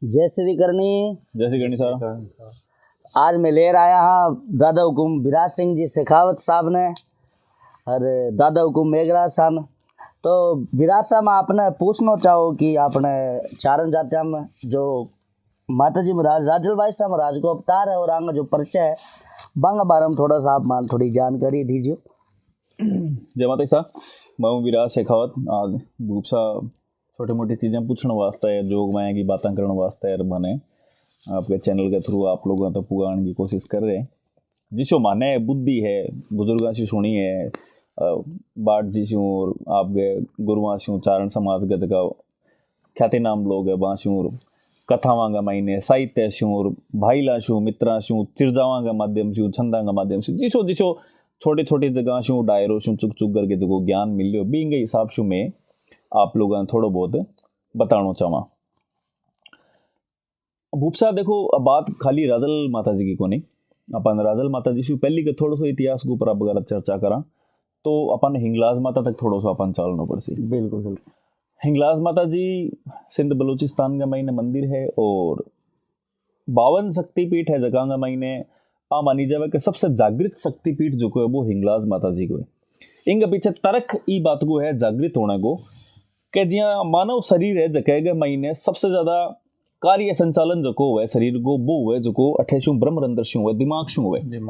जय श्री करनी। जय श्री करनी साहब। आज मैं लेर आया हाँ दादा हुकुम विराज सिंह जी शेखावत साहब ने और दादा हुकुम मेघराज साहब। तो विराज साहब आपने पूछना चाहो कि आपने चारण जात्या में जो माता जी महाराज राजल भाई साहब महाराज को अवतार है और आगे जो परिचय है बांगा बारे में थोड़ा सा आप मान थोड़ी जानकारी दीजिए। जय माता साहब, मैं हूँ विराज शेखावत। आज भूप सा छोटी मोटी चीज़ें पूछने वास्ते है, जोग माया की बातें करने वास्ते है बने आपके चैनल के थ्रू आप लोगों तक पुगाने की कोशिश कर रहे हैं। जिसो माने बुद्धि है बुजुर्गों से सुनी है, बाट जी शू और आपके गुरुआ शू चारण समाज के जगह ख्याति नाम लोग है बाशूर कथावां का मायने साहित्य शू और भाईला शू मित्रा शू चिरजावां का माध्यम शू छंदा का माध्यम से जिसो जिसो छोटी छोटी जगह शू डायरो शू चुक चुक करके जो ज्ञान मिलियो बींगे हिसाब शू में आप लोगों थोड़ा बहुत बताना चाहवा। भूपसा देखो बात खाली राजल माता जी की को नहीं, अपन राजल माता जी से पहली के थोड़ा सा इतिहास के ऊपर अगर चर्चा करा तो अपन हिंगलाज माता तक थोड़ा सा अपन चलना पड़सी। बिल्कुल बिल्कुल। हिंगलाज माता जी सिंध बलूचिस्तान का महीने मंदिर है और 52 शक्तिपीठ है जगह का महीने आ मानी जावे कि सबसे जागृत शक्तिपीठ जो को है वो हिंगलाज माता जी को है। इनके पीछे तर्क ई बात को है जागृत होने को कि जिया मानव शरीर है जगह के महीने सबसे ज्यादा कार्य संचालन जो को है शरीर को वो है जो को अठेशु ब्रह्मरंध्र शू है दिमाग शू है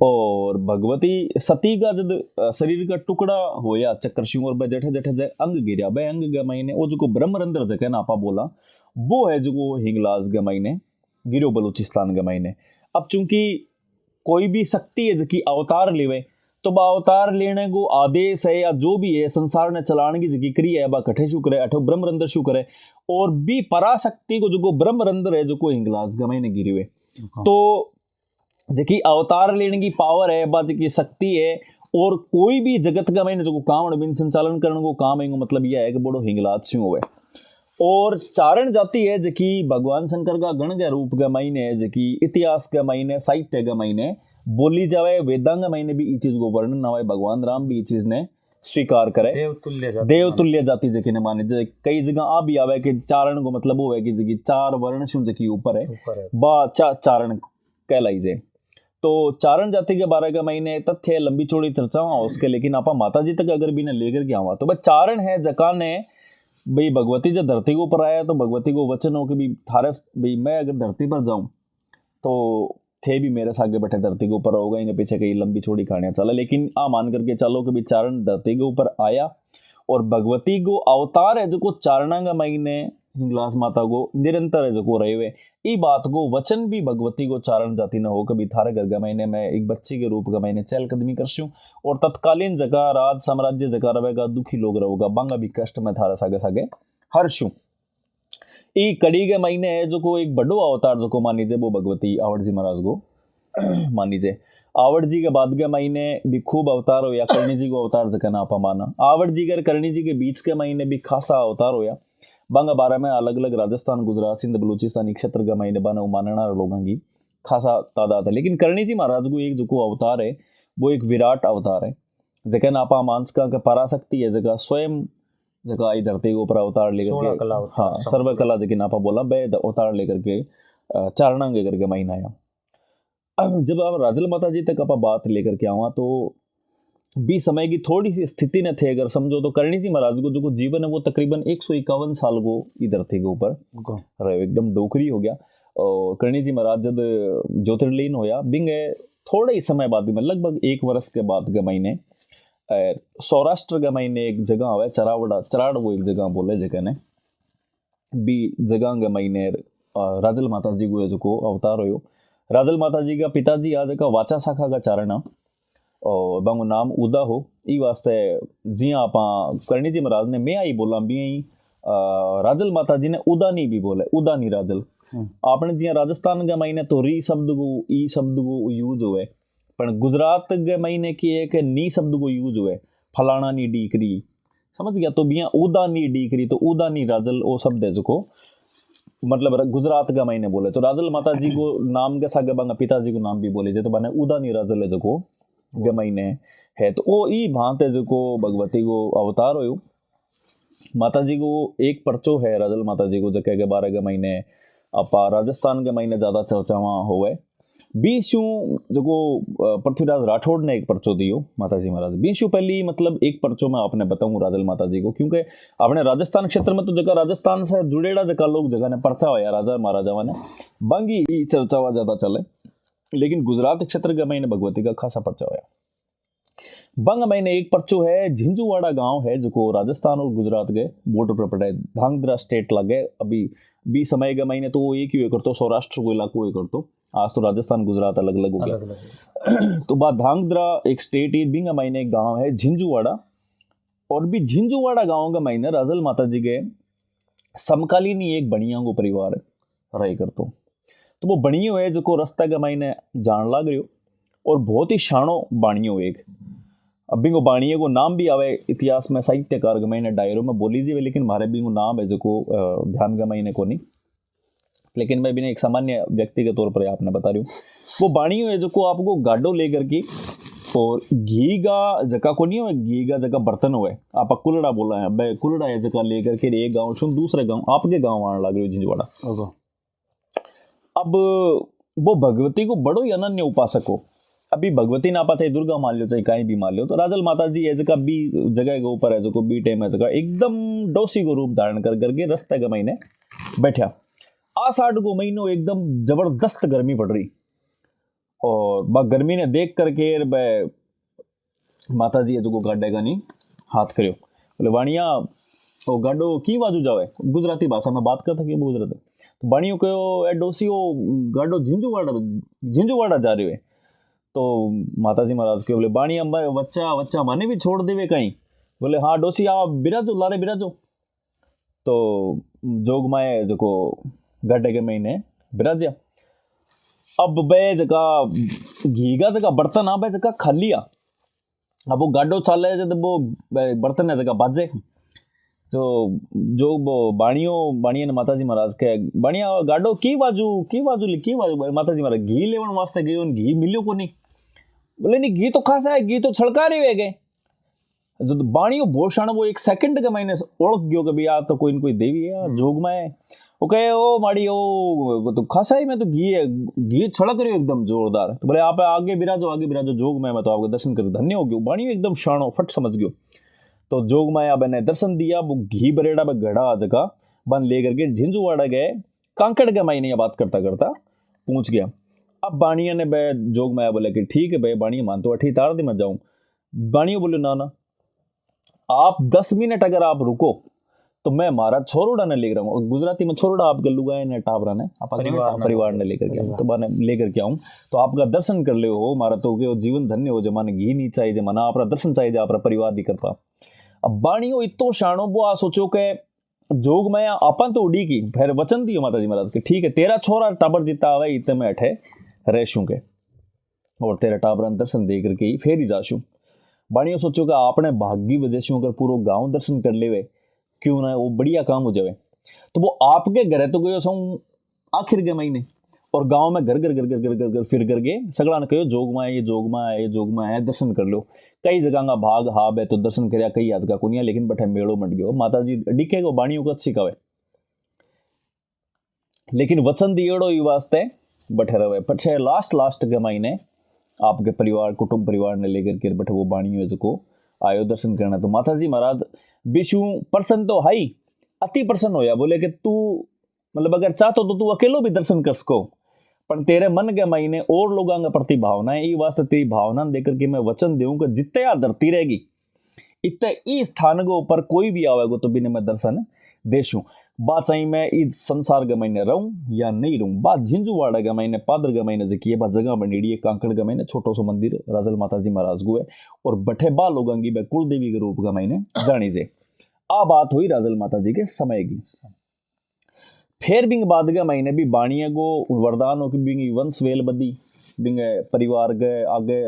और भगवती सती का जब शरीर का टुकड़ा होया चक्कर शू और जठे जठे अंग गिरा बे अंग के महीने वो जो को ब्रह्मरंध्र जगह ना आपा बोला वो है जो को हिंगलाज के महीने गिरो बलूचिस्तान के महीने। अब चूंकि कोई भी शक्ति है जो अवतार लेवे तो अवतार लेने को आदेश है या जो भी है संसार ने चलाने की जगह क्रिया है बा कठे शू करे अठो ब्रह्मरंध्र शू करे और भी पराशक्ति को जो ब्रह्मरंध्र है जो को हिंगलाज गमे ने गिरी हुए तो जकी अवतार लेने की पावर है बा जकी शक्ति है और कोई भी जगत का मैंने जो काम बिन संचालन करने को काम है मतलब यह है कि बड़ो हिंगलाज शू हुए और चारण जाति है जकी भगवान शंकर का गण के रूप का महीने जकी इतिहास का महीने साहित्य का महीने बोली जावे वेदांग महीने भी चीज को वर्णन आवे भगवान राम भी चीज ने स्वीकार करे देवतुल्य जाति जकी ने माने कई जगह आ भी आवे कि चारण को मतलब वो है कि जकी चार वर्ण शु जकी ऊपर है बा चारण कहलाई जे। तो चारण जाति के बारे का महीने तथ्य लंबी चौड़ी चर्चा उसके लेकिन आपा माता जी तक अगर भी ने लेकर के आवा तो भाई चारण है जका ने भाई भगवती जब धरती के ऊपर आया तो भगवती को वचन हो कि भाई थारे भाई मैं अगर धरती पर जाऊं तो थे भी मेरे सागे बैठे धरती के ऊपर होगा इनके पीछे कई लंबी छोड़ी कहानियां चला लेकिन मान करके चलो कि चारण धरती के ऊपर आया और भगवती को अवतार है जो को चारणा का महीने हिंगलाज माता को निरंतर है जो को रहे हुए ई बात को वचन भी भगवती को चारण जाति न हो कभी थारे घर का महीने में एक बच्ची के रूप का महीने चहलकदमी करशूं और तत्कालीन जगह राज साम्राज्य जगह रहेगा दुखी लोग रहेगा बांगा भी कष्ट में थारा सागे सागे हर्षूं ई कड़ी के महीने है जो को एक बड़ो अवतार जो को मान लीजिए वो भगवती आवड़ जी महाराज को मान लीजिए आवड़ जी के बाद के महीने भी खूब अवतार हो या करणी जी को अवतार जगह ना आपा माना आवड़ जी कर करणी जी के बीच के महीने भी खासा अवतार हो या बांगा बारह में अलग अलग राजस्थान गुजरात सिंध बलूचिस्तान क्षेत्र के महीने बना मानना लोगों की खासा तादाद है लेकिन करणी जी महाराज को एक जो को अवतार है वो एक विराट अवतार है जगह नापा मांस का पराशक्ति है जगह स्वयं जगह आई धरती के ऊपर अवतार लेकर के हाँ सर्व कला जगह नापा बोला बे अवतार लेकर के चारणांग करके महीना आया। जब आप राजल माता जी तक आप बात लेकर के आवा तो भी समय की थोड़ी सी स्थिति न थे अगर समझो तो करणी जी महाराज को जो जीवन है वो तकरीबन 151 साल को ई धरती के ऊपर एकदम डोकरी हो गया और करणी जी महाराज जब ज्योतिर्लीन होया बिंगे थोड़े ही समय बाद में लगभग 1 वर्ष के बाद के महीने सौराष्ट्र के महीने एक जगह आवे चराड़ वो एक जगह बोले जगह ने भी जगह के महीने राजल माता जी को जो अवतार हो राजल माता जी का पिताजी आज का वाचा शाखा का चारणा और बांगो नाम उदा हो ई वास्ते जिया आपा करणी जी महाराज ने मैं आई बोला भी आई राजल माता जी ने उदानी भी बोले उदानी राजल आपने जिया राजस्थान के महीने तो री शब्द को ई शब्द को यूज हुए पर गुजरात के महीने की एक नी शब्द को यूज हुए फलाना नी डीकरी समझ गया तो बिया उदा नी डीकरी तो उदा नी राजल वो शब्द है जो मतलब गुजरात का महीने बोले तो राजल माता जी को नाम के सागे बांगा पिताजी को नाम भी बोले जे तो बने उदा नी राजल है जो के महीने है तो वो ई भांत है जो भगवती को अवतार हो माता जी को एक पर्चो है राजल माता जी को जगह के 12 के महीने आपा राजस्थान के महीने ज़्यादा चर्चावां होवे। बीसू जो पृथ्वीराज राठौड़ ने एक पर्चो दियो माता जी महाराज। बीसू पहली मतलब एक पर्चो में आपने बताऊं राजल माता जी को, क्योंकि अपने राजस्थान क्षेत्र में तो जगह राजस्थान से जुड़ेड़ा जगह लोग जगह ने पर्चा होया राजा महाराजा ने बांगी चर्चावा ज़्यादा चले। लेकिन गुजरात क्षेत्र के महीने भगवती का खासा पर्चा होया। बंग महीने एक पर्चो है झिंझुवाड़ा गांव है जो राजस्थान और गुजरात के बॉर्डर पर पड़ा है। धांगध्रा स्टेट लगे अभी भी समय के महीने तो वो एक ही करतो, सौराष्ट्र को इलाको ही करतो। आज तो राजस्थान गुजरात अलग अलग हो गया। तो बात धांगध्रा एक स्टेट ही बिंग महीने एक गांव है झिंझुवाड़ा। और भी झिंझुवाड़ा गांव का महीने राजल माता जी के समकालीन ही एक बनिया को परिवार रहे करतो। तो वो बनियो है जो रास्ता के महीने जान लाग रही हो और बहुत ही शानो बाणियो एक। अभी को बाणिये को नाम भी आवे इतिहास में साहित्यकार के महीने डायरों में बोली जी, लेकिन मारे भी को नाम है जो ध्यान के महीने को नहीं, लेकिन मैं भी एक सामान्य व्यक्ति के तौर पर आपने बता रही हूँ। वो बाणियो है जो आपको गाडो लेकर के और घी का जगह को नहीं हो, घी का जगह बर्तन हुए आप कुलड़ा बोला है भाई, कुलड़ा है जगह लेकर के एक गाँव सुन दूसरे गाँव आपके गाँव आने लग रही हो झिंझुवाड़ा। अब वो भगवती को बड़ो ही अनन्य उपासक हो। अभी भगवती ना पा चाहे दुर्गा मान लो चाहे कहीं भी मान लो, तो राजल माता जी है जगह बी जगह के ऊपर है जो बी टाइम है जगह एकदम डोसी को रूप धारण कर करके रास्ते के महीने बैठा। आषाढ़ को महीनों एकदम जबरदस्त गर्मी पड़ रही और बा गर्मी ने देख करके माता जी है जो गाड्डे का नहीं हाथ करो बोले वाणिया वो गाडो की बाजू जावे, गुजराती भाषा में बात करता कि गुजरात। तो बाणियों कहो ए डोसी वो गाडो झिंझुवाड़ा जा रही है। तो माता जी महाराज के बोले बाणिया बच्चा बच्चा माने भी छोड़ देवे कहीं। बोले हाँ डोसी आप बिराजो लारे बिराजो। तो जोग माए जो गाड्डे के महीने बिराजिया। अब बे जगह घी का जगह बर्तन आ बे जगह खाली आ। अब वो गाडो चाले जब वो बर्तन है जगह बाजे जो बाणियों ने माता जी महाराज के बाणिया गाडो की बाजू माता जी महाराज घी लेवन वास्ते गए घी मिलियो को नहीं। बोले नहीं घी तो खासा है, घी तो छड़का रही है गए। जो बाणियों भोषण वो एक सेकंड के महीने ओळख गयो कि भैया तो कोई न कोई देवी है जोग में है। वो कहे ओ माड़ी ओ तो खासा ही में तो घी छड़क रही हो एकदम जोरदार। तो बोले आप आगे बिराजो जोग में मैं तो आपके दर्शन कर धन्य हो गयो। बाणियों एकदम शानो फट समझ गयो। तो जोग माया बने दर्शन दिया, वो घी बरेड़ा में घड़ा जगह बन लेकर के झिंझुवाड़ा गए। कांकड़ के महीने बात करता करता पहुंच गया। अब बाणिया ने बे जोग माया बोले कि ठीक है भाई बाणिया मान तो अठी तार दी मैं जाऊं। बाणिया बोले ना आप 10 मिनट अगर आप रुको तो मैं मारा छोरोड़ा ने लेकर आऊँ। गुजराती में छोरोड़ा आपके लुगाए ने टावरा ने परिवार ने लेकर के आऊँ तो मैंने लेकर के आऊँ तो आपका दर्शन कर ले हो मारा तो के जीवन धन्य हो जो माने घी नहीं चाहिए जो माना अपना दर्शन चाहिए अपना परिवार नहीं करता। अब बाणियों इतो शानो वो आ सोचो के जोग में आपन तो उड़ी की फिर वचन दियो माता जी महाराज के ठीक है तेरा छोरा टाबर जीता आवे इतने में अठे रहशू के और तेरा टाबर दर्शन दे करके ही फिर ही जाशू। बाणियों सोचो कि आपने भाग्य वजह से अगर पूरा गांव दर्शन कर लेवे क्यों ना वो बढ़िया काम हो जावे। तो वो आपके घरे तो गयो सौ आखिर के महीने और गांव में घर फिर करके सगड़ा ने कहो जोग में है दर्शन कर लो। कई जगह का भाग हाब है तो दर्शन कर कई आज का कुनिया लेकिन बठे मेड़ो मट गयो। माता जी डिके को बाणियों को अच्छी कवे लेकिन वचन दियोड़ो ये वास्ते बठे रहे पछे लास्ट के महीने आपके परिवार कुटुंब परिवार ने लेकर के बठे वो बाणियों को आयो दर्शन करना। तो माता जी महाराज विशु प्रसन्न तो हाई अति प्रसन्न होया। बोले कि तू मतलब अगर चाहतो तो तू अकेलो भी दर्शन कर सको पर तेरे मन के महीने और लोगों का प्रति भावना है ये वास्ते तेरी भावना देकर के मैं वचन दूं कि जितने यार धरती रहेगी इतने इस स्थान के ऊपर कोई भी आवेगा तो बिना मैं दर्शन देशूं। बात चाहिए मैं इस संसार के महीने रहूं या नहीं रहूं। बात झिंझुवाड़ा के महीने पादर के महीने जकी बात जगह बनेड़ी है कांकड़ के महीने छोटो सो मंदिर राजल माता जी महाराज को है और बठे बा लोगों की कुल देवी के रूप का महीने जानी जे। आ बात हुई राजल माता जी के समय की। फिर बिंग बाद के महीने भी बाणिया को वरदान हो कि बिंग वंश वेल बदी बिंग परिवार के आगे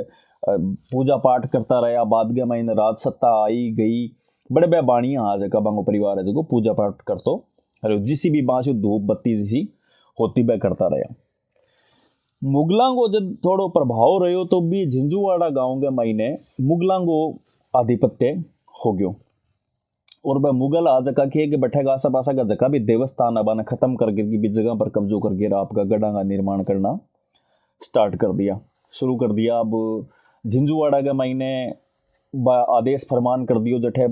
पूजा पाठ करता रहा। बाद के महीने राज सत्ता आई गई बड़े बे बाणिया आ जाएगा बांगो परिवार है जो पूजा पाठ करतो अरे जिसी भी बाँस धूप बत्ती जैसी होती बे करता रहा। मुगलों को जब थोड़ो प्रभाव रहो तो भी झिंझुवाड़ा गांव के महीने मुगलों को आधिपत्य हो गयो और वह मुगल आ जगह किए कि बैठेगा आसा पासा का जगह भी देवस्थान अब खत्म करके की भी जगह पर कब्जो करके आपका गढ़ा का निर्माण करना स्टार्ट कर दिया, शुरू कर दिया। अब झिंझुवाड़ा के महीने आदेश फरमान कर दियो जठे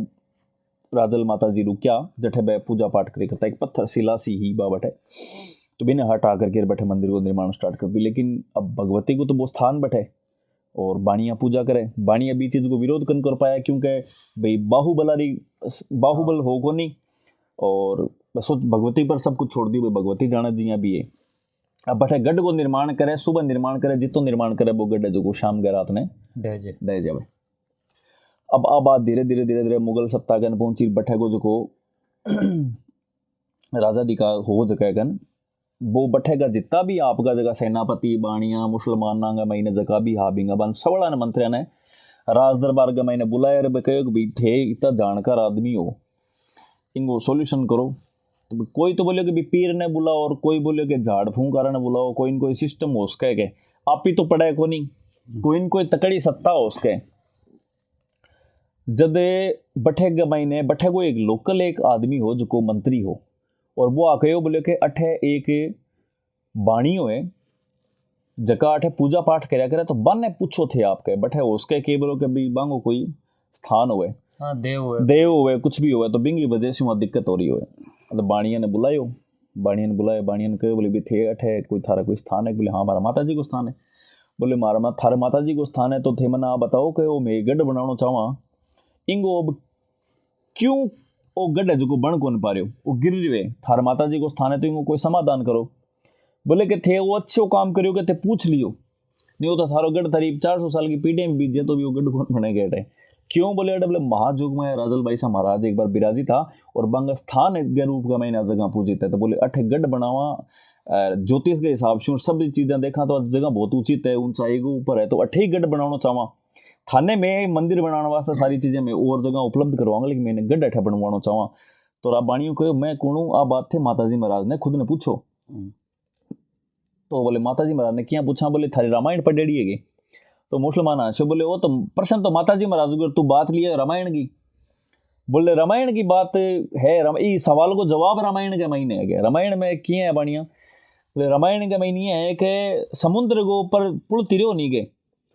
राजल माता जी रुकिया जठे बे पूजा पाठ करे करता एक पत्थर शिला सी ही बा बैठे तो बिना हटा करके बैठे मंदिर को निर्माण स्टार्ट कर दी। लेकिन अब भगवती को तो वो स्थान बैठे और बाणिया पूजा करे, बाणिया भी चीज़ को विरोध कन कर पाया क्योंकि भाई बाहुबल हो को नहीं और बस भगवती पर सब कुछ छोड़ दी, भाई भगवती जाना जिया भी है। अब बैठे गढ़ को निर्माण करे, सुबह निर्माण करे, जितो निर्माण करे वो गढ़ जो को शाम के रात ने दे जाए। अब बात धीरे धीरे मुगल सत्ता कन पहुंची बैठे को जो को राजा दी का हो जगह कन वो बैठेगा जितना भी आपका जगह सेनापति बाणिया मुसलमान का महीने जगह भी हाबिंगा बन सवड़ा ने मंत्रिया ने राज दरबार का महीने बुलाया रे कहो कि थे इतना जानकार आदमी हो इनको सॉल्यूशन करो। तो कोई तो बोले कि पीर ने बुलाओ और कोई बोले कि झाड़ फूंकार ने बुलाओ, कोई न कोई सिस्टम हो उसके के आप ही तो पढ़े को नहीं, कोई न कोई तकड़ी सत्ता हो उसके। जब बैठे के महीने बैठे को एक लोकल एक आदमी हो जो को मंत्री हो और वो आके बोले कि अठे एक बाणी हो जका अठे पूजा पाठ करया करे तो बन ने पूछो थे आपके बैठे उसके के बोलो कि भी बांगो कोई स्थान होए, हाँ देव होए कुछ भी होए तो बिंगी वजह से वहाँ दिक्कत हो रही होए। तो बाणिया ने बुलाया, बाणिया ने कहे बोले भी थे अठे कोई थारा कोई स्थान है? बोले हाँ हमारा माता जी को स्थान है। बोले मारा थारे माता जी को स्थान है तो थे मना बताओ कि वो मैं गढ़ बनाना चाहवा इंगो अब क्यों वो गढ़ जो बन कौन पा रहे हो वो गिर रहे थार माता जी को स्थान है तो इनको कोई समाधान करो। बोले कि थे वो अच्छे काम करियो कि थे पूछ लियो नहीं हो तो थारो गढ़ करीब 400 साल की पीढ़ी में बीत जाए तो भी वो गढ़ कौन बने गए क्यों? बोले बोले महाजुग में राजल भाई सा महाराज एक बार बिराजी था और बंग स्थान के रूप का मैंने जगह पूजित है तो बोले अठे गढ़ बनावा ज्योतिष के हिसाब से सब चीज़ें देखा तो जगह बहुत उचित है ऊंचाई के ऊपर है तो अठे ही गढ़ बनाना चाहवा थाने में मंदिर बनाने वास्ते सारी चीज़ें मैं और जगह उपलब्ध करवाऊंगा लेकिन मैंने गढ़ अठे बनवाना चाहवा। तो राबाणियों कहो मैं कौन हूँ आ बात थे माता जी महाराज ने खुद ने पूछो। तो बोले माता जी महाराज ने क्या पूछा? बोले थारी रामायण पढ़ेड़ी है तो मुसलमान आशो बोले वो तो प्रश्न तो माता जी महाराज को तू बात लिया रामायण की। बोले रामायण की बात है इस सवाल को जवाब रामायण के महीने है क्या? रामायण में किए है बाणिया? बोले रामायण के महीने है कि समुद्र को ऊपर पुल तिरियो नहीं गए।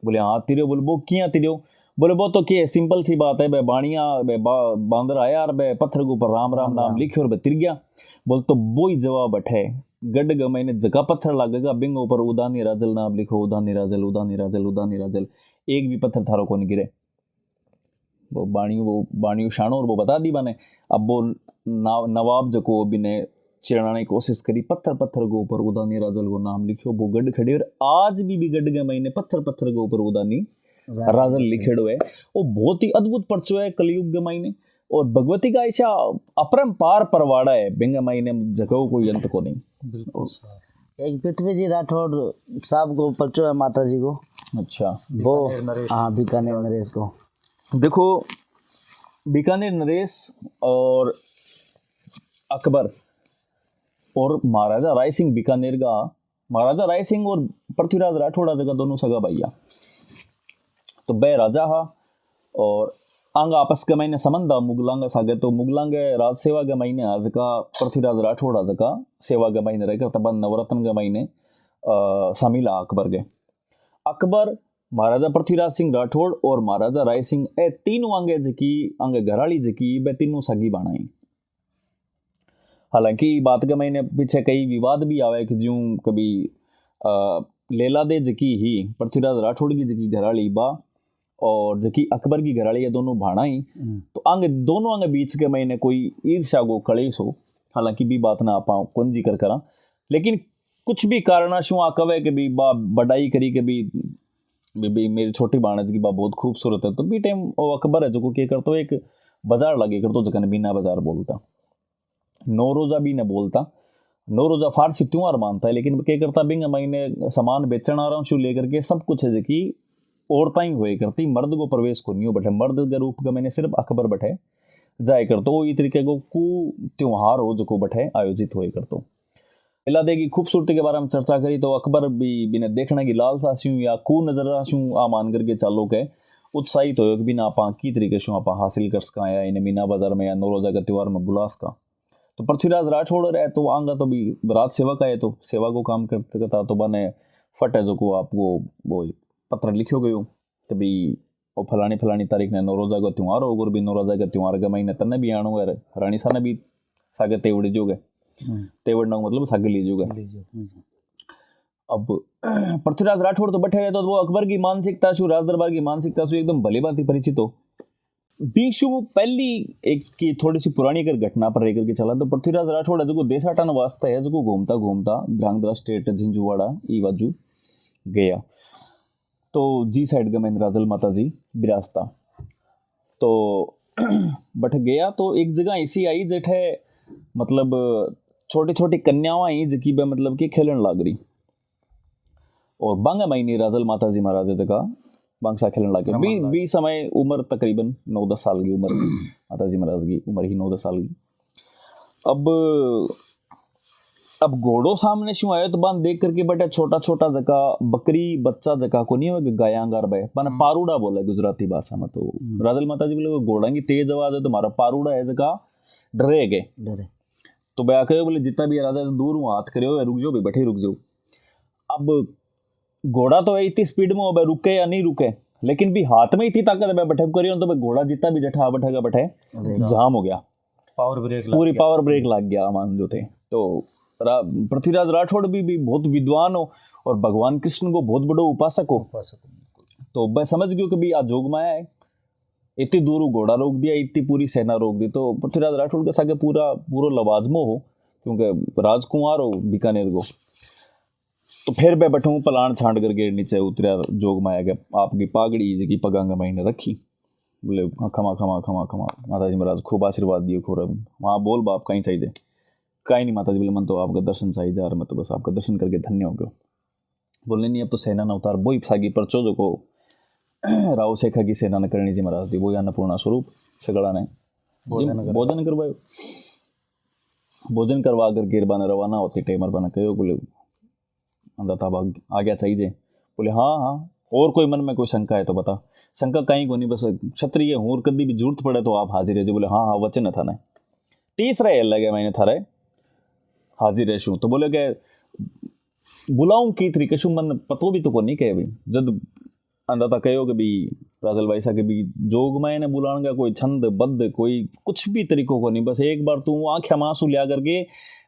बोले हाँ तिरियो। बोले वो किया तिरियो? बोले वो तो क्या सिंपल सी बात है बे बाणिया बांदर आया और बे पत्थर के ऊपर राम राम नाम लिखे और बे तिर गया। बोल तो वो ही जवाब अठे गढ़ गमई ने जगह पत्थर लागेगा बिंग ऊपर उदानी राजल नाम लिखो उदानी राजल उदानी राजल उदानी राजल एक भी पत्थर थारो को नहीं गिरे। वो बाणियों शानो और वो बता दी बने। अब वो नवाब जको बिने चिड़ाने की कोशिश करी पत्थर के ऊपर उदानी राजल को नाम लिखो वो गढ़ खड़े और आज भी गढ़ गमई ने पत्थर के ऊपर उदानी राजल लिखेड़ो है। वो बहुत ही अद्भुत पर्चो है कलयुग गमई ने और भगवती का ऐसा अपरंपार परवाड़ा है बिंग मई ने जगह कोई अंत को नहीं। बिल्कुल एक पृथ्वी जी राठौड़ साहब को पर्चो है माता जी को। अच्छा वो हाँ बीकानेर नरेश को देखो बीकानेर नरेश और अकबर और महाराजा राय सिंह बीकानेर का महाराजा राय सिंह और पृथ्वीराज राठौड़ा जगह दोनों सगा भैया तो बे राजा हा और आंग आपस के महीने संबंध मुगलांगा सागे तो मुगलांगे राज सेवा के महीने आज का पृथ्वीराज राठौड़ा जका सेवा के महीने रहकर तब नवरत्न के महीने शामिल अकबर के अकबर महाराजा पृथ्वीराज सिंह राठौड़ और महाराजा राय सिंह ए तीनों आंगे जकी आंगे घराली जकी बे तीनों सगी बनाई। हालांकि बात के महीने पीछे कई विवाद भी आवे कि ज्यों कभी लेला दे जकी ही पृथ्वीराज राठौड़ की जकी घराली बा और जकी अकबर की घराली ये दोनों भाणाई तो आंगे दोनों आंगे बीच के महीने कोई ईर्ष्या को कलेश हो। हालांकि भी बात ना आपा कौन जिक्र करा लेकिन कुछ भी कारणाशु आ कवे के भी बा बड़ाई करी के भी मेरी छोटी बाणज की बा बहुत खूबसूरत है तो भी टाइम वो अकबर है जो को क्या करतो एक बाजार लगे करतो जकन बिना बाजार बोलता नौरोजा भी न बोलता। नौरोजा फारसी त्योहार मानता है लेकिन क्या करता बिंग महीने सामान बेचना आ रहा हूँ लेकर के सब कुछ है जकी औरतें ही हुए करती मर्द को प्रवेश को नहीं बैठे मर्द के रूप का मैंने सिर्फ अकबर बैठे जाए कर तो ये तरीके को कु त्योहार हो जो को बैठे आयोजित हुए कर तो इला दे की खूबसूरती के बारे में चर्चा करी तो अकबर भी बिना देखने की लालसा स्यूं या कु नजर स्यूं आ मान करके चालो के उत्साहित हो कि भी ना आप की तरीके से आप हासिल कर सका या इन मीना बाजार में या नौरोजा का त्यौहार में बुला सका। तो पृथ्वीराज राठौड़ रहे तो आंगा तो भी राज सेवा का है, तो सेवा को काम करते करता तो बने फट है जो को आपको वो पत्र लिखो गयो कि भाई वो फलानी तारीख ने नौरोजा का त्यौहार हो, और भी नौरोजा का त्यौहार के महीने तन्ने भी आनो है, रानी सा ने भी सागे तेवड़े जो गए, तेवड़ ना मतलब सागे लीजो गए। अब पृथ्वीराज राठौड़ तो बैठे तो वो अकबर की मानसिकता शु, राज दरबार की मानसिकता शु एकदम भली भांति परिचित हो। बीशु पहली एक की थोड़ी सी पुरानी अगर घटना पर लेकर के चला तो पृथ्वीराज राठौड़ जो देशाटन वास्ता है जो घूमता घूमता ध्रांगध्रा स्टेट झिंझुवाड़ा ई बाजू गया, तो जी साइड का महेंद्र राजल माता जी विरासता तो बट गया तो एक जगह ऐसी आई जठे मतलब छोटी छोटी कन्यावां आई जकी बे मतलब कि खेलन लाग रही, और बांगा महीने राजल माता जी महाराज जगह बांगसा खेलन लग गए। भी समय उम्र तकरीबन 9-10 साल की उम्र माता जी महाराज की उम्र ही 9-10 साल की। अब घोड़ो सामने शू आयो तो बांध देख करके बेटा छोटा छोटा जका बकरी बच्चा जका को नहीं हो गायांगार बे माने पारूड़ा बोले गुजराती भाषा में। तो राजल माता जी बोले घोड़ा की तेज आवाज है तो हमारा पारूड़ा है जका डरे गए डरे, तो बया कहो बोले जितना भी राजा दूर हूँ हाथ करे रुक जाओ भी बैठे रुक जाओ। अब घोड़ा तो इतनी स्पीड में हो रुके या नहीं रुके, लेकिन भी हाथ में इतनी ताकत है बैठे करियो तो घोड़ा जितना भी जठा बैठे जाम हो गया, पावर ब्रेक पूरी पावर ब्रेक लग गया मान जो थे। तो पृथ्वीराज राठौड़ भी बहुत विद्वान हो और भगवान कृष्ण को बहुत बड़ो उपासक हो, तो मैं समझ गयो कि भी आज जोग माया है, इतनी दूर घोड़ा रोक दिया, इतनी पूरी सेना रोक दी। तो पृथ्वीराज राठौड़ के सागे पूरा लवाजमो हो क्योंकि राजकुमार हो बीकानेर को, तो फिर मैं बैठूँ पलाण छांट करके नीचे उतरिया जोग माया के आपकी पागड़ी जी की पगांगा महीने रखी, बोले खमा खमा खमा खमा माता जी महाराज खूब आशीर्वाद दिए खूब वहाँ बोल बाप कहीं चाहिए कहीं नहीं माता जी बोले मन तो आपका दर्शन चाहिए यार, मैं तो बस आपका दर्शन करके धन्य हो गया। बोले नहीं अब तो सेना न उतार बोई सागी परचो जो को राव शेखा की सेना न करनी जी महाराज दी वो अन्नपूर्णा स्वरूप सगड़ा ने भोजन करवायो, भोजन करवा करके रवाना होती टेमर बना कहो बोले अंदाता भाग आ गया चाहिए, बोले हाँ और कोई मन में कोई शंका है तो बता। शंका कहीं को नहीं बस क्षत्रिय हूँ और कभी भी जरूरत पड़े तो आप हाजिर है जो, बोले हाँ वचन था ना तीसरा ये लगे मैंने थारे हाजिर है शू, तो बोले के बुलाऊं की तरीके शू मन पतो भी तो को नहीं कहे भाई जब अंदाता कहो कि भी राजल भाई सा के भी जोग मैंने बुलाने का कोई छंद बद्ध कोई कुछ भी तरीकों को नहीं, बस एक बार तू आंखें मांसू लिया करके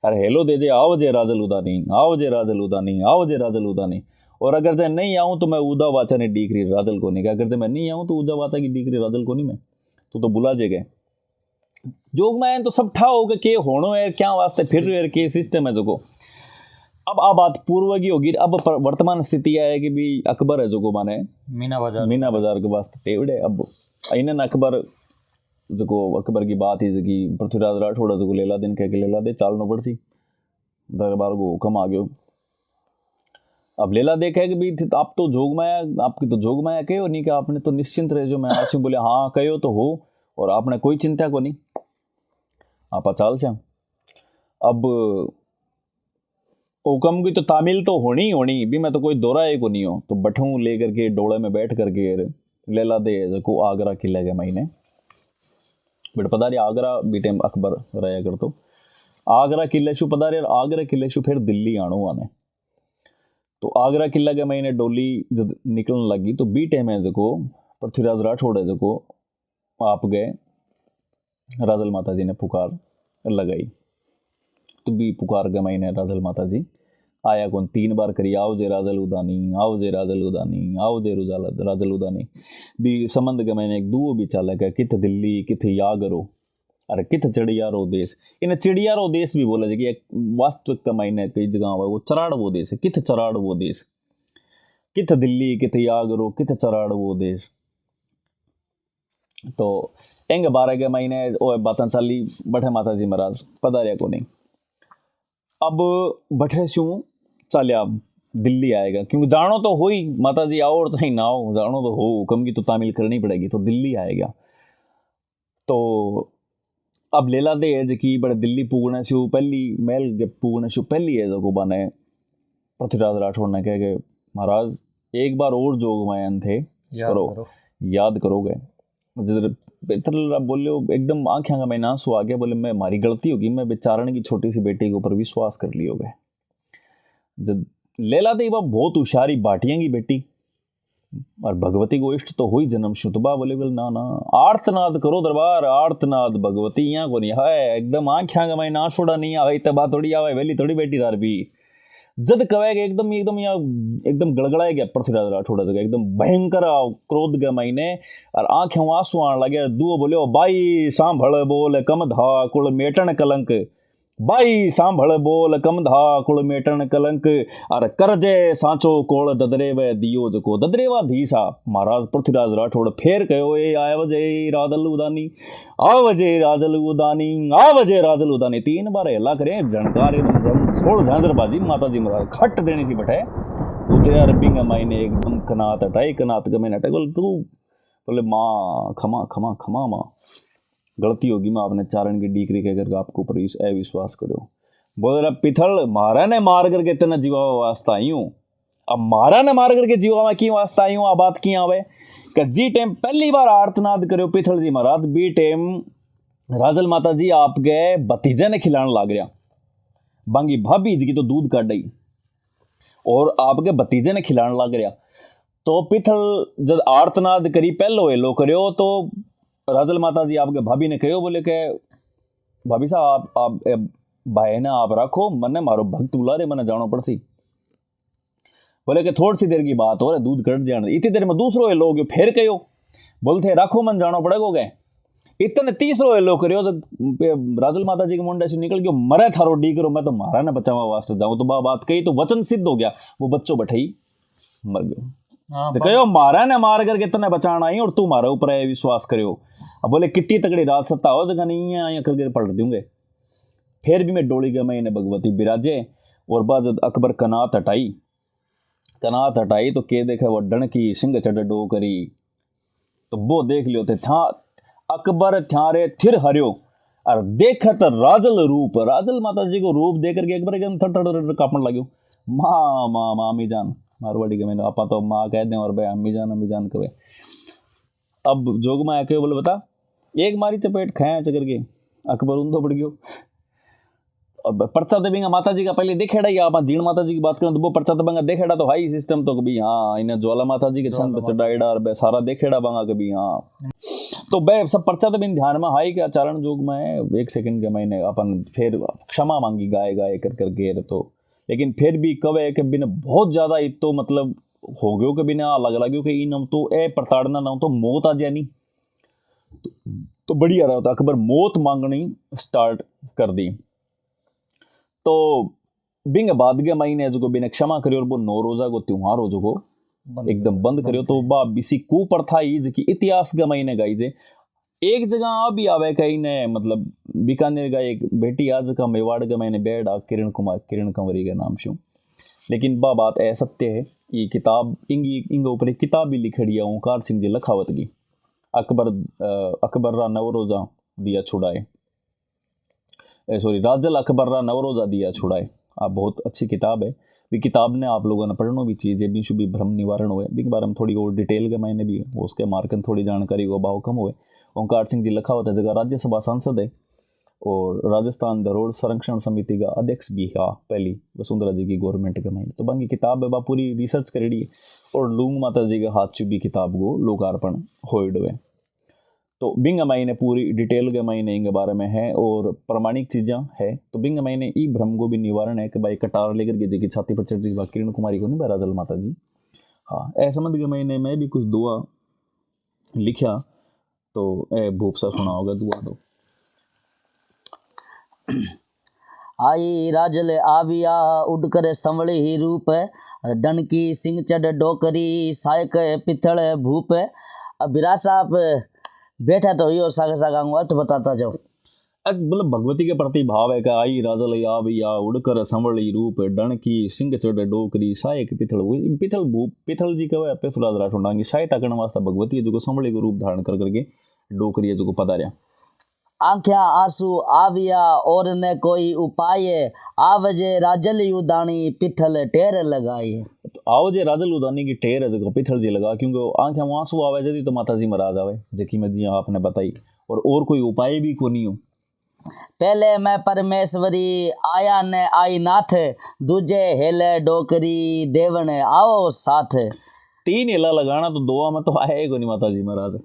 अरे हेलो दे जे आओ जे राजल उदानी आओ जे राजल उदानी आओ जे राजल उदानी, और अगर जे नहीं आऊँ तो मैं उदा वाचा ने डीकरी राजल को नहीं, अगर जे मैं नहीं आऊँ तो उदा वाचा की डीकरी राजल को नहीं मैं तो बुला जे गए। जोग में तो सब ठा हो के होनो है क्या वास्ते फिर रहे के सिस्टम है जो को। अब आ बात पूर्व की होगी, अब वर्तमान स्थिति है कि भी अकबर है जो को माने मीना बाजार के वास्ते तेवड़े। अब इन्हें अकबर जो अकबर की बात ही कि पृथ्वीराज राठौड़ जो लेला दिन कह के लेला दे चालनो पड़सी दरबार को हुक्म आ गयो। अब लेला देखा कि भी आप तो जोग माया आपकी तो जोग माया कहो नहीं कि आपने तो निश्चिंत रहे जो मैं आशू बोले हाँ कहो तो हो और आपने कोई चिंता को नहीं आप चाल चा। अब हुक्म की तो तामील तो होनी भी मैं तो कोई दोहराए को नहीं हो, तो बठूं लेकर के डोले में बैठ करके लेला दे को आगरा किले के महीने बट पधारे आगरा बी टाइम अकबर रहा कर तो आगरा किले शू पधारे आगरा किले शू फिर दिल्ली आणो आने। तो आगरा किला के महीने डोली जब निकलने लगी तो बी टाइम है जो पृथ्वीराज राठौड़ है जो आप गए राजल माता जी ने पुकार लगाई, तो भी पुकार के महीने राजल माता जी आया कौन 3 बार करी आओ जे राजल उदानी आओ जे राजल उदानी आओ जे राजल उदानी भी संबंध के महीने एक दुओ भी चाल है कित दिल्ली कित यागरो अरे कित चिड़ियारो देश, इन्हें चिड़ियारो देश भी बोला जाए कि एक वास्तविक का महीने कई जगह हुआ वो चराड़ वो देश है, कित चराड़ वो देश कित दिल्ली कित यागरो कित चराड़ वो देश। तो एंग 12 के महीने ओ बातें चली बैठे माता जी महाराज पधारिया को नहीं। अब बैठे शू चलिया दिल्ली आएगा क्योंकि जानो तो हो ही माता जी आओ और चाहे ना हो जानो तो हो हुक्म की तो तामील करनी पड़ेगी तो दिल्ली आएगा। तो अब लेला दे है कि बड़े दिल्ली पुगने से पहली महल के पुगने से पहली है जो बने पृथ्वीराज राठौड़ ने कह के महाराज एक बार और जोग मायन थे करो याद करोगे। जब पिथल बोले एकदम आंखें का मैंने आंसू आ गया, बोले मैं हमारी गलती होगी, मैं बेचारण की छोटी सी बेटी के ऊपर विश्वास कर लियोगे। जब लेला दी वह बहुत होशियारी बाटियां की बेटी और भगवती को इष्ट तो हुई जन्म शुतबा, बोले बोल ना ना आर्तनाद करो दरबार, आर्तनाद भगवती यहाँ को नहीं है, एकदम आंख्या का मैं ना छोड़ा नहीं आवे तबा थोड़ी आवे वेली थोड़ी बेटी दार भी जद कवेगा एकदम एकदम यहाँ एकदम गड़गड़ाए गया पृथ्वीराज राठौड़ जगह एकदम भयंकर क्रोध के महीने और आंखें आंसू आने लगे। दुओ बोले बाई सांभळ बोल कम धा कुल मेटन कलंक, बाई सांभळ बोल कम धा कुल मेटन कलंक और करजे सांचो कोल ददरे व दियो जको ददरेवा धीसा। महाराज पृथ्वीराज राठौड़ फेर कहो ए आवजे राजल उदानी, आवजे राजल उदानी, आवजे राजल उदानी, 3 बार हल्ला करे झणकार एकदम छोड़ झांझरबाजी। माता जी महाराज खट देनी सी बैठे उतरे अरबिंग मायने एकदम कनात हटाई, कनात का मैंने हटाई, बोले तू बोले माँ खमा खमा खमा माँ गलती होगी, मैं आपने चारण की डीकरी कहकर आपको ऊपर अविश्वास करो। बोल रहा पिथल मारा ने मार करके इतना जीवा वास्ता आई हूँ, अब मारा ने मार करके जीवा में क्यों वास्ता आई हूँ, आ बात की आवे कि जी टाइम पहली बार आर्तनाद करो पिथल जी महाराज, बी टाइम राजल माता जी आपके भतीजे ने खिलाने लाग रहा, बांगी भाभी जी की तो दूध काट गई और आपके भतीजे ने खिलाने लग रहा। तो पिथल जब आर्तनाद करी पहलो हेलो करो तो राजल माता जी आपके भाभी ने कहो, बोले के भाभी साहब आप भाई ने आप रखो, मने मारो भक्त बुला रहे, मने जानो पड़सी। बोले के थोड़ी सी देर की बात हो रही, दूध कट जाने इतनी देर में दूसरो हेलो गयो, फिर कहो बोलते रखो मन जानो पड़ेगा गए, इतने तीसरो हेलो करो तो राजल माता जी के मुंडे से निकल गयो मरे थारो डी करो, मैं तो मारा ने बचावा वास्ते जाऊं। तो बात कही तो वचन सिद्ध हो गया, वो बच्चों बैठाई मर गयो। तो कहो मारा ने मार करके इतने बचाना आई और तू मारा ऊपर विश्वास करो। अब बोले कितनी तगड़ी राज सत्ता हो जगह नहीं है, आया करके पलट दूंगे। फिर भी मैं डोली गया मैंने भगवती बिराजे और बाद अकबर कनात हटाई तो के देखे वो डण की सिंह चढ़ डो करी, तो वो देख लियो थे था अकबर थ्यारे थिर हरियो और देखत राजल रूप, राजल माता जी को रूप देख करके अकबर एकदम थर कापन लग्यो। माँ माँ माँ अम्मी जान मारवाड़ी के मैंने आपा तो माँ कह दें और भाई अम्मी जान कहे। अब जोग में आके बोले बता एक मारी चपेट खाया चकर के अकबर ऊंधो पड़ गयो। अब पर्चा दबेंगे माता जी का पहले देखेड़ा ही, आप जीण माता जी की बात करें तो वो पर्चा दबेंगे देखेड़ा तो हाई सिस्टम तो कभी हाँ इन्हें ज्वाला माता जी के छंद पे चढ़ाएड़ा और सारा देखेड़ा बंगा कभी हाँ, तो बे सब पर्चा तो बिन ध्यान में हाई के आचरण जोग में 1 सेकंड के महीने अपन फिर क्षमा मांगी गाए कर करके तो, लेकिन फिर भी कवे के बिना बहुत ज्यादा तो मतलब हो गयो के बिना अलग लग्यो कि इन तो ए प्रताड़ना ना तो मौत आ जानी, तो बढ़िया रहा था। अकबर मौत मांगनी स्टार्ट कर दी। तो बिंग बाद के महीने जो बिना क्षमा करियो और वो 9 रोजा को त्योहार हो जो एकदम बंद करियो, तो बा बिसी कुप्रथा ही जी इतिहास के महीने गाई जे एक जगह अभी आवे कहीं ने मतलब बीकानेर का एक बेटी आज का मेवाड़ का मैंने बेड़ा किरण कंवरी के नाम से, लेकिन बा बात है सत्य है। ये किताब इंग ऊपर किताब भी लिखड़ी है ओंकार सिंह जी लखावत की, अकबर रा नवरोजा दिया छुड़ाए, सॉरी राजल अकबर रा नवरोजा दिया छुड़ाए। आप बहुत अच्छी किताब है, भी किताब ने आप लोगों ने पढ़नो भी चीज़ है, भी शुभी भ्रम निवारण हुए भी बारे में थोड़ी और डिटेल के मैंने भी उसके मार्कन थोड़ी जानकारी को भाव कम हुए। ओंकार सिंह जी लखा होता है जगह राज्यसभा सांसद है और राजस्थान धरोहर संरक्षण समिति का अध्यक्ष भी है पहली वसुंधरा जी की गवर्नमेंट के महीने। तो बाकी किताब है पूरी रिसर्च करेड़ी और लूंग माता जी के हाथ चुबी किताब को लोकार्पण होइड हुए। तो बिंग महीने पूरी डिटेल के महीने इनके बारे में है और प्रमाणिक चीज़ें है। तो बिंग महीने ई भ्रम को भी निवारण है कि भाई कटार लेकर के जी की छाती पर चढ़ रही किरण कुमारी को नहीं भाई राजल माता जी हाँ ऐ संबंध के महीने में भी कुछ दुआ लिखा तो ए भूपसा सुना होगा दुआ तो आई राजल आविया उड़कर संवली ही रूप डनकी सिंह चढ़ डोकरी सायक पिथल भूप। अब बिराज साहब बैठा तो यो सागा सागा अर्थ बताता जाओ। मतलब भगवती के प्रति भाव है कि आई राजल आविया उड़कर संवली रूप डनकी सिंह चढ़ डोकरी सायक पिथल भूप। पिथल जी कहे पृथ्वीराज राठौड़ डांगी सहायता करने वास्ते भगवती जो संवली को रूप धारण कर करके डोकरी जो पधारिया। आंख्या आंसू आविया और न कोई उपाय आवजे राजल युदानी पिठल टेर लगाई। तो आओ जे राजल उदानी की टेर है जो पिथल जी लगा, क्योंकि आंखें में आंसू आवे जदी तो माता जी महाराज आवे, जकी में जी आपने बताई, और कोई उपाय भी को नहीं हो। पहले मैं परमेश्वरी आया ने आई नाथ, दूजे हेले डोकरी देवन आओ साथ। 3 हेला लगाना तो 2 में तो आया ही को नहीं माता जी महाराज।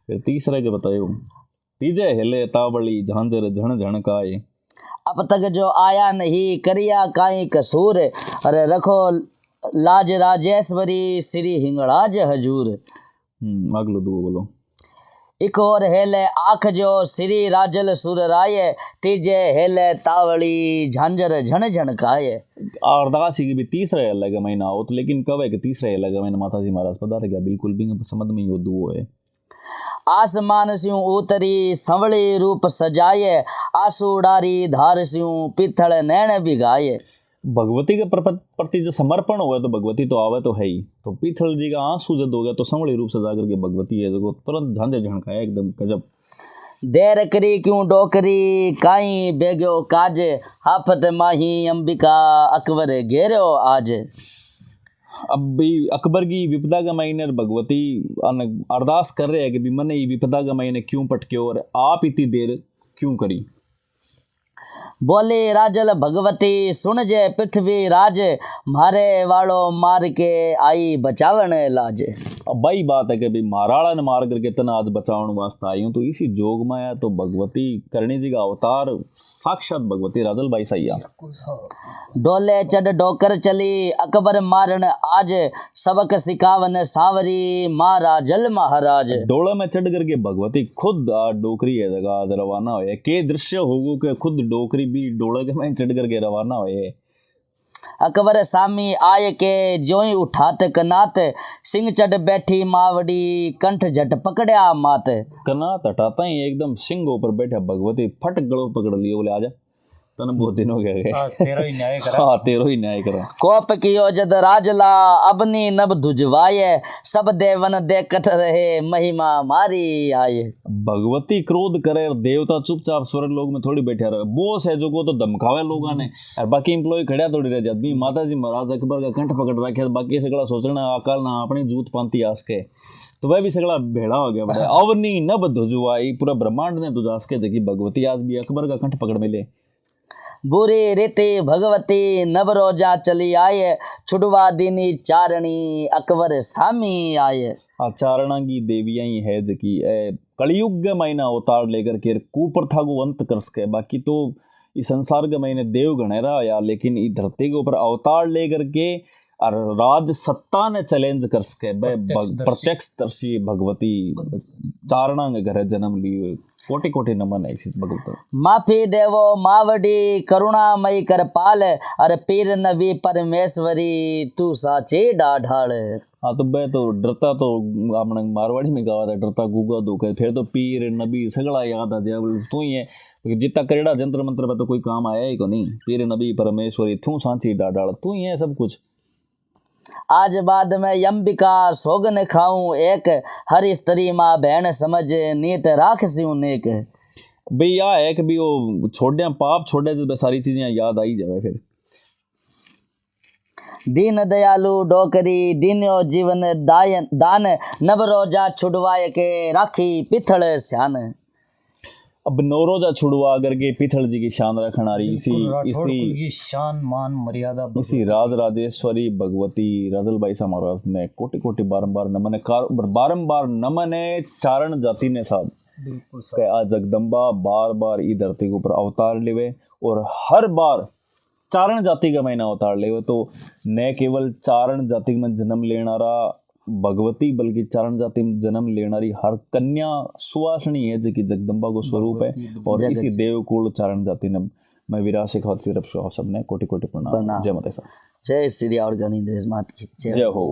फिर तीसरे के बतायो, तीजे हेले तावली झांझर झण झण काए। अब तक जो आया नहीं करिया काई कसूर, अरे रखो लाज राजेश्वरी श्री हिंगड़ाज हजूर। अगलो दो बोलो। एक और हेले आँख जो श्री राजल सुर राय, तीजे हेले तावली झांझर झण झण काए। अरदास की भी तीसरा हेला का महीना हो तो, लेकिन कब है कि तीसरा हेला का महीना माता जी महाराज पधार गया, बिल्कुल भी समझ में यो दुओ है। आसमान स्यूं उतरी संवली रूप सजाए, आंसू डारी धार स्यूं पिथल नैन बिगाए। भगवती के प्रति जो समर्पण हुआ तो भगवती तो आवे तो है ही। तो पीथल जी का आंसू जब हो गया तो संवली रूप सजा करके भगवती है जो तुरंत झांझर झणकाया, एकदम गजब। देर करी क्यों डोकरी काई बेग्यो काज, हाफत माही अंबिका अकबर घेरो आज। अब भी अकबर की विपदा का महीने भगवती अरदास कर रहे हैं कि भी मैंने ये विपदा का महीने क्यों पटके और आप इतनी देर क्यों करी। बोले राजल भगवती सुन जे पृथ्वी राज, मारे वालो मार के आई बचावन लाज। अब भाई बात है कि भाई महाराणा ने मार करके तना आज बचावन वास्ते आई हूँ, तो इसी जोग में आया तो भगवती करणी जी का अवतार साक्षात भगवती राजल बाई सैया। डोले चढ़ डोकर चली अकबर मारन आज, सबक सिखावन सांवरी माँ राजल महाराज। डोले में चढ़ करके भगवती खुद डोकरी है जगह रवाना हुए, के दृश्य होगो के खुद डोकरी भी डोले के में चढ़ करके रवाना हुए। अकबर सामी आय के ज्यों उठात कनात, सिंह चढ़ बैठी मावड़ी कंठ झट पकड़या मात। कनात हटाता ही एकदम सिंह ऊपर बैठा भगवती फट गलो पकड़ लियो, बोले आजा तने बहुत दिन हो गए। तेरो ही न्याय करा। हाँ तेरो ही न्याय करा। कोप कियो जद राजला अबनी नभ धुजवाये, सब देवन देखत रहे महिमा मारी आए। भगवती क्रोध करे और देवता चुपचाप स्वर्ग लोग में थोड़ी बैठा रहे। बोस है जो को तो धमकावे लोगों ने और बाकी एम्प्लॉय खड़ा थोड़ी रह जाती। माता जी महाराज अकबर का कंठ पकड़ रखे, बाकी सगला सोचना अकाल ना अपनी जूत पांती आस के, तो वह भी सगला भेड़ा हो गया। बड़ा अवनी नभ धुजवाई, पूरा ब्रह्मांड ने दुजास के जगी भगवती आज भी अकबर का कंठ पकड़ मिले। बुरी रीति भगवती नव रोजा चली आए, छुड़वा दीनी चारणी अकबर सामी आए। चारणा की देवियां ही है जकी कलयुग के महीना अवतार लेकर के कुप्रथा को अंत कर सके। बाकी तो इस संसार के महीने देव गणेरा या, लेकिन इस धरती के ऊपर अवतार लेकर के और राज सत्ता ने चैलेंज कर सके। प्रत्यक्षदर्शी भगवती चारणा के घर जन्म लिए, कोटि कोटि नमन है इसी भगवत। माफी देवो मावड़ी करुणामयी कर पाल, अरे पीर नबी परमेश्वरी तू साचे डाढ़ाल। हाँ तो बे तो डरता तो आपने मारवाड़ी में कहा था, डरता गुगा दुखे, फिर तो पीर नबी सगड़ा याद आ जाए तू ही है। जितना करेड़ा जंत्र मंत्र पर तो कोई काम आया ही को नहीं। पीर नबी परमेश्वरी तू सांची डाढ़ाल, तू ही है सब कुछ। आज बाद में अंबिका सोगन खाऊं एक, हर स्त्री माँ बहन समझ नीत राख सियूं नेक। भाई या है कि भी वो छोड़े पाप छोड़े तो सारी चीजें याद आई जाए। फिर दीन दयालु डोकरी दीन्यो जीवन दान, नव रोजा छुड़वाए के राखी पिथल स्यान। अब नौरोजा छुड़वा करके पिथल जी की शान रखना रही इसी शान मान मर्यादा इसी राज राजेश्वरी भगवती राजलबाई सा महाराज ने कोटि कोटि बारंबार नमन है चारण जाति ने साथ। बिल्कुल आज जगदम्बा बार बार ई धरती के ऊपर अवतार लेवे और हर बार चारण जाति का महीना अवतार लेवे। तो न केवल चारण जाति में जन्म लेना रहा भगवती, बल्कि चारण जाति में जन्म लेनारी हर कन्या सुवासनी है जो कि जगदम्बा को स्वरूप है। और इसी देवकुल चारण जाति ने मैं विराट शेखावत की तरफ से सबने कोटि कोटि प्रणाम। जय माता सा। जय श्री और गणेश माता की जय हो।